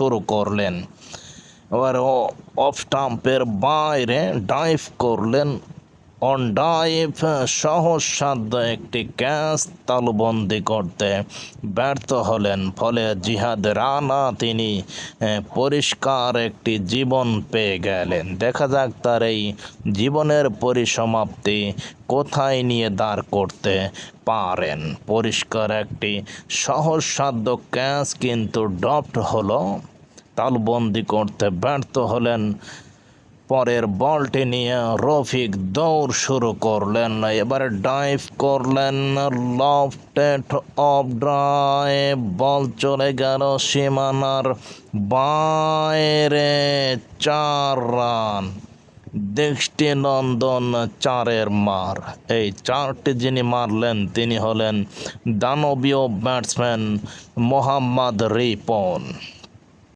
শুরু করলেন। এবার অফ স্টাম্পের বাইরে ডাইভ করলেন। অন ডাইভ সহজসাধ্য একটি ক্যাচ তালুবন্দি করতে ব্যর্থ হলেন। ফলে জিহাদ রানা তিনি পরিষ্কার একটি জীবন পেয়ে গেলেন। দেখা যাক তার এই জীবনের পরিসমাপ্তি কোথায় নিয়ে দাঁড় করতে পারেন। পরিষ্কার একটি সহজসাধ্য ক্যাচ কিন্তু ড্রপড হলো, তালবন্দি করতে ব্যর্থ হলেন। পরের বলটি নিয়ে রফিক দৌড় শুরু করলেন। এবারে ডাইভ করলেন, লফটেড অফ ড্রাইভ, বল চলে গেল সীমানার বাইরে। 4 রান, দৃষ্টিনন্দন 4-এর মার। এই 4টি যিনি মারলেন তিনি হলেন দানবীয় ব্যাটসম্যান মোহাম্মদ রিপন।